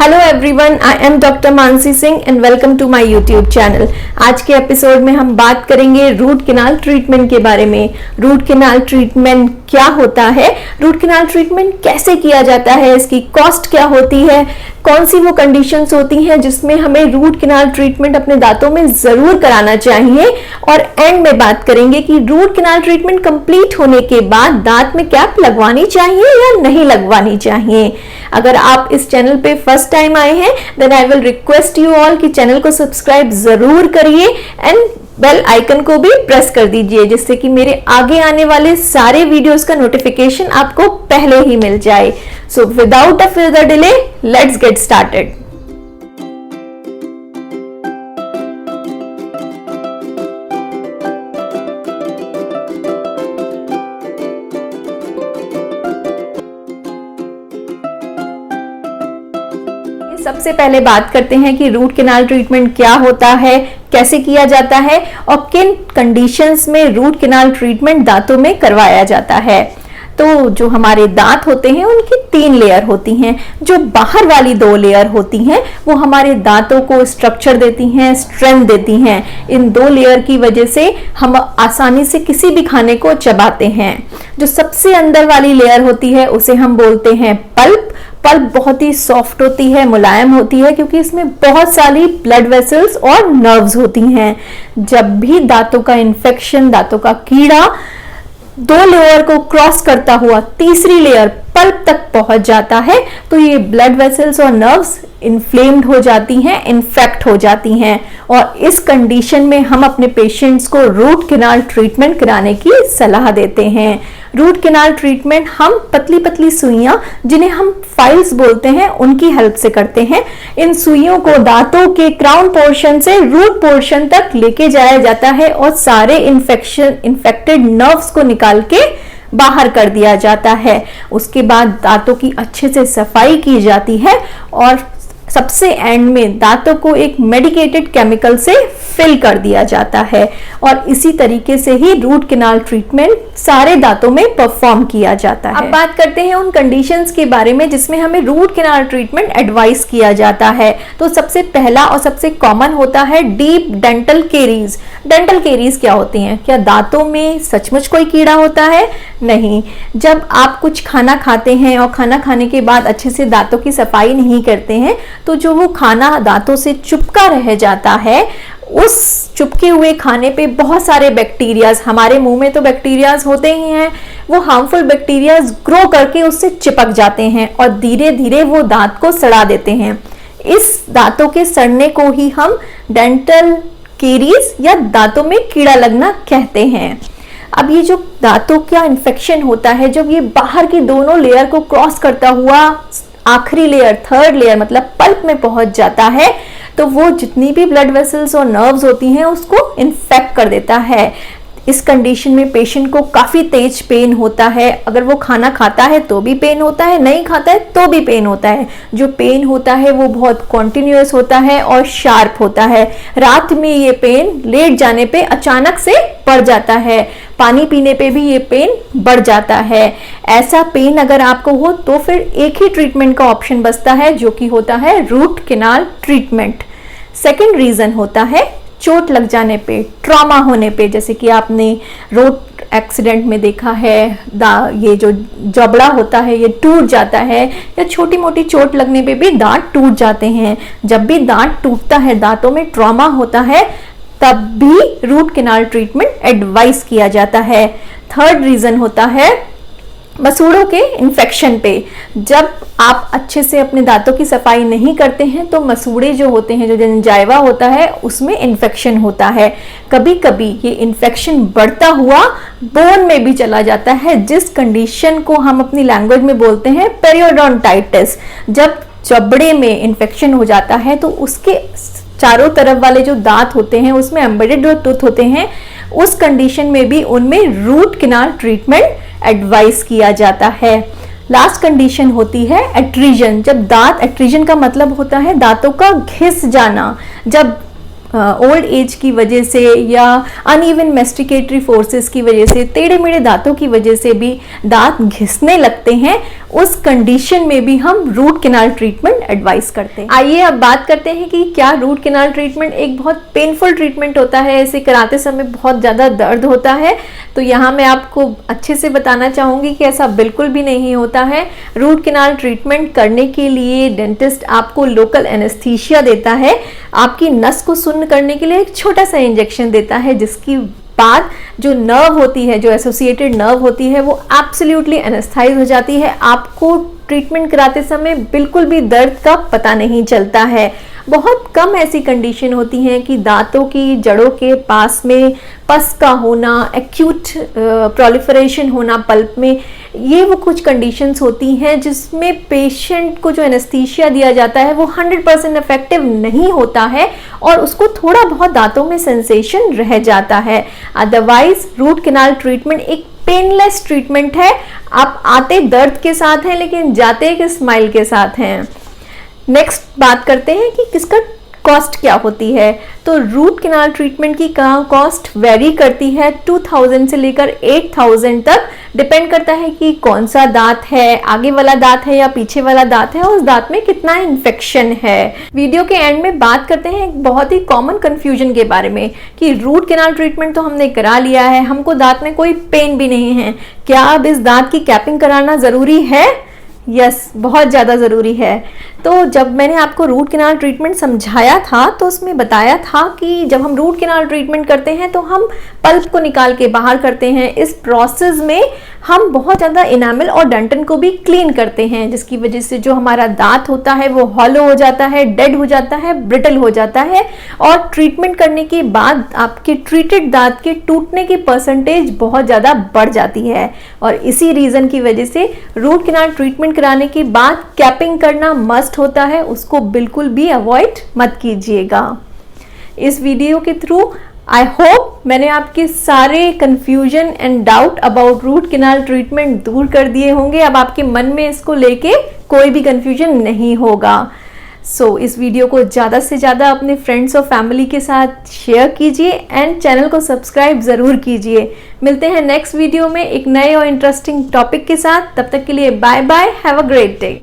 Hello everyone, I am doctor Mansi Singh and welcome to my YouTube channel. आज के episode में हम बात करेंगे रूट कैनाल ट्रीटमेंट के बारे में। रूट कैनाल ट्रीटमेंट क्या होता है, रूट कैनाल ट्रीटमेंट कैसे किया जाता है, इसकी कॉस्ट क्या होती है, कौन सी वो कंडीशंस होती हैं जिसमें हमें रूट कैनाल ट्रीटमेंट अपने दांतों में जरूर कराना चाहिए, और एंड में बात करेंगे कि रूट कैनाल ट्रीटमेंट कंप्लीट होने के बाद दांत में कैप लगवानी चाहिए या नहीं लगवानी चाहिए। अगर आप इस चैनल पे फर्स्ट टाइम आए हैं then I will request you all कि चैनल को सब्सक्राइब जरूर करिए एंड बेल आइकन को भी प्रेस कर दीजिए, जिससे कि मेरे आगे आने वाले सारे वीडियोस का नोटिफिकेशन आपको पहले ही मिल जाए। So without a further delay let's get started. सबसे पहले बात करते हैं कि रूट कैनाल ट्रीटमेंट क्या होता है, कैसे किया जाता है और किन कंडीशंस में रूट कैनाल ट्रीटमेंट दांतों में करवाया जाता है। तो जो हमारे दांत होते हैं उनकी 3 लेयर होती हैं। जो बाहर वाली 2 लेयर होती हैं वो हमारे दांतों को स्ट्रक्चर देती हैं, स्ट्रेंथ देती हैं। इन 2 लेयर की वजह से हम आसानी से किसी भी खाने को चबाते हैं। जो सबसे अंदर वाली लेयर होती है उसे हम बोलते हैं पल्प। पल्प बहुत ही सॉफ्ट होती है, मुलायम होती है, क्योंकि इसमें बहुत सारी ब्लड वेसल्स और नर्व्स होती हैं। जब भी दांतों का इन्फेक्शन, दांतों का कीड़ा 2 लेयर को क्रॉस करता हुआ तीसरी लेयर पल्प तक पहुंच जाता है तो ये ब्लड वेसल्स और नर्व्स इन्फ्लेम्ड हो जाती हैं, इन्फेक्ट हो जाती हैं, और इस कंडीशन में हम अपने पेशेंट्स को रूट कैनाल ट्रीटमेंट कराने की सलाह देते हैं। रूट कैनाल ट्रीटमेंट हम पतली पतली सुइयां, जिन्हें हम फाइल्स बोलते हैं, उनकी हेल्प से करते हैं। इन सुइयों को दांतों के क्राउन पोर्शन से रूट पोर्शन तक लेके जाया जाता है और सारे इन्फेक्टेड नर्व्स को निकाल के बाहर कर दिया जाता है। उसके बाद दांतों की अच्छे से सफाई की जाती है और सबसे एंड में दांतों को एक मेडिकेटेड केमिकल से फिल कर दिया जाता है, और इसी तरीके से ही रूट कैनाल ट्रीटमेंट सारे दांतों में परफॉर्म किया जाता है। अब बात करते हैं उन कंडीशंस के बारे में जिसमें हमें रूट कैनाल ट्रीटमेंट एडवाइस किया जाता है। तो सबसे पहला और सबसे कॉमन होता है deep dental caries. Dental caries क्या होती हैं? क्या दांतों में सचमुच कोई कीड़ा होता है? नहीं। जब आप कुछ खाना खाते हैं और खाना खाने के बाद अच्छे से दांतों की सफाई नहीं करते हैं तो जो वो खाना दांतों से चिपका रह जाता है, उस चिपके हुए खाने पे बहुत सारे बैक्टीरियाज, हमारे मुंह में तो बैक्टीरियाज होते ही हैं, वो हार्मफुल बैक्टीरियाज ग्रो करके उससे चिपक जाते हैं और धीरे धीरे वो दांत को सड़ा देते हैं। इस दांतों के सड़ने को ही हम डेंटल केरीज या दांतों में कीड़ा लगना कहते हैं। अब ये जो दांतों का इन्फेक्शन होता है, जब ये बाहर की दोनों लेयर को क्रॉस करता हुआ आखिरी लेयर, थर्ड लेयर मतलब पल्प में पहुंच जाता है, तो वो जितनी भी ब्लड वेसल्स और नर्व्स होती हैं उसको इन्फेक्ट कर देता है। इस कंडीशन में पेशेंट को काफी तेज पेन होता है। अगर वो खाना खाता है तो भी पेन होता है, नहीं खाता है तो भी पेन होता है। जो पेन होता है वो बहुत कॉन्टिन्यूअस होता है और शार्प होता है। रात में ये पेन लेट जाने पे अचानक से बढ़ जाता है, पानी पीने पे भी ये पेन बढ़ जाता है। ऐसा पेन अगर आपको हो तो फिर एक ही ट्रीटमेंट का ऑप्शन बचता है, जो कि होता है root canal treatment. Second reason होता है चोट लग जाने पे, ट्रॉमा होने पे, जैसे कि आपने रोड एक्सीडेंट में देखा है ये जो जबड़ा होता है ये टूट जाता है, या छोटी मोटी चोट लगने पे भी दांत टूट जाते हैं। जब भी दांत टूटता है, दांतों में ट्रॉमा होता है, तब भी रूट कैनाल ट्रीटमेंट एडवाइस किया जाता है। थर्ड रीजन होता है मसूड़ों के इन्फेक्शन पे। जब आप अच्छे से अपने दांतों की सफाई नहीं करते हैं तो मसूड़े जो होते हैं, जो जंजाइवा होता है, उसमें इन्फेक्शन होता है। कभी कभी ये इन्फेक्शन बढ़ता हुआ बोन में भी चला जाता है, जिस कंडीशन को हम अपनी लैंग्वेज में बोलते हैं पेरियोडोंटाइटिस। जब जबड़े में इन्फेक्शन हो जाता है तो उसके चारों तरफ वाले जो दांत होते हैं उसमें एम्बेडेड जो टूथ होते हैं, उस कंडीशन में भी उनमें रूट कैनाल ट्रीटमेंट एडवाइस किया जाता है। लास्ट कंडीशन होती है एट्रीजन। जब दांत, एट्रीजन का मतलब होता है दांतों का घिस जाना। जब ओल्ड एज की वजह से या अनइवन मेस्टिकेटरी फोर्सेस की वजह से, टेढ़े मेढ़े दांतों की वजह से भी दांत घिसने लगते हैं, उस कंडीशन में भी हम रूट कैनाल ट्रीटमेंट एडवाइस करते हैं। आइए अब बात करते हैं कि क्या रूट कैनाल ट्रीटमेंट एक बहुत पेनफुल ट्रीटमेंट होता है, इसे कराते समय बहुत ज़्यादा दर्द होता है। तो यहाँ मैं आपको अच्छे से बताना चाहूँगी कि ऐसा बिल्कुल भी नहीं होता है। रूट कैनाल ट्रीटमेंट करने के लिए डेंटिस्ट आपको लोकल एनेस्थीसिया देता है, आपकी नस को शून्य करने के लिए एक छोटा सा इंजेक्शन देता है, जिसकी बाद जो नर्व होती है, जो एसोसिएटेड नर्व होती है, वो एब्सोल्युटली एनेस्थाइज हो जाती है। आपको ट्रीटमेंट कराते समय बिल्कुल भी दर्द का पता नहीं चलता है। बहुत कम ऐसी कंडीशन होती हैं कि दांतों की जड़ों के पास में पस का होना, एक्यूट प्रोलिफरेशन होना पल्प में, ये वो कुछ कंडीशंस होती हैं जिसमें पेशेंट को जो एनेस्थीसिया दिया जाता है वो 100% इफेक्टिव नहीं होता है और उसको थोड़ा बहुत दांतों में सेंसेशन रह जाता है। अदरवाइज रूट कैनाल ट्रीटमेंट एक पेनलेस ट्रीटमेंट है। आप आते दर्द के साथ हैं लेकिन जाते एक स्माइल के साथ हैं। नेक्स्ट बात करते हैं कि किसका कॉस्ट क्या होती है। तो रूट कैनाल ट्रीटमेंट की कॉस्ट वेरी करती है 2000 से लेकर 8000 तक, डिपेंड करता है कि कौन सा दांत है, आगे वाला दांत है या पीछे वाला दांत है, और उस दांत में कितना इन्फेक्शन है। वीडियो के एंड में बात करते हैं एक बहुत ही कॉमन कंफ्यूजन के बारे में कि रूट कैनाल ट्रीटमेंट तो हमने करा लिया है, हमको दांत में कोई पेन भी नहीं है, क्या अब इस दांत की कैपिंग कराना जरूरी है? यस, बहुत ज़्यादा ज़रूरी है। तो जब मैंने आपको रूट कैनाल ट्रीटमेंट समझाया था तो उसमें बताया था कि जब हम रूट कैनाल ट्रीटमेंट करते हैं तो हम पल्प को निकाल के बाहर करते हैं। इस प्रोसेस में हम बहुत ज़्यादा इनामल और डेंटिन को भी क्लीन करते हैं, जिसकी वजह से जो हमारा दांत होता है वो हॉलो हो जाता है, डेड हो जाता है, ब्रिटल हो जाता है, और ट्रीटमेंट करने के बाद आपके ट्रीटेड दांत के टूटने की परसेंटेज बहुत ज़्यादा बढ़ जाती है। और इसी रीज़न की वजह से रूट कैनाल ट्रीटमेंट कराने के बाद कैपिंग करना मस्ट होता है, उसको बिल्कुल भी अवॉइड मत कीजिएगा। इस वीडियो के थ्रू आई होप मैंने आपके सारे confusion and doubt about root canal treatment दूर कर दिए होंगे। अब आपके मन में इसको लेके कोई भी कंफ्यूजन नहीं होगा। इस वीडियो को ज़्यादा से ज़्यादा अपने फ्रेंड्स और फैमिली के साथ शेयर कीजिए एंड चैनल को सब्सक्राइब ज़रूर कीजिए। मिलते हैं नेक्स्ट वीडियो में एक नए और इंटरेस्टिंग टॉपिक के साथ। तब तक के लिए bye bye, have a great day.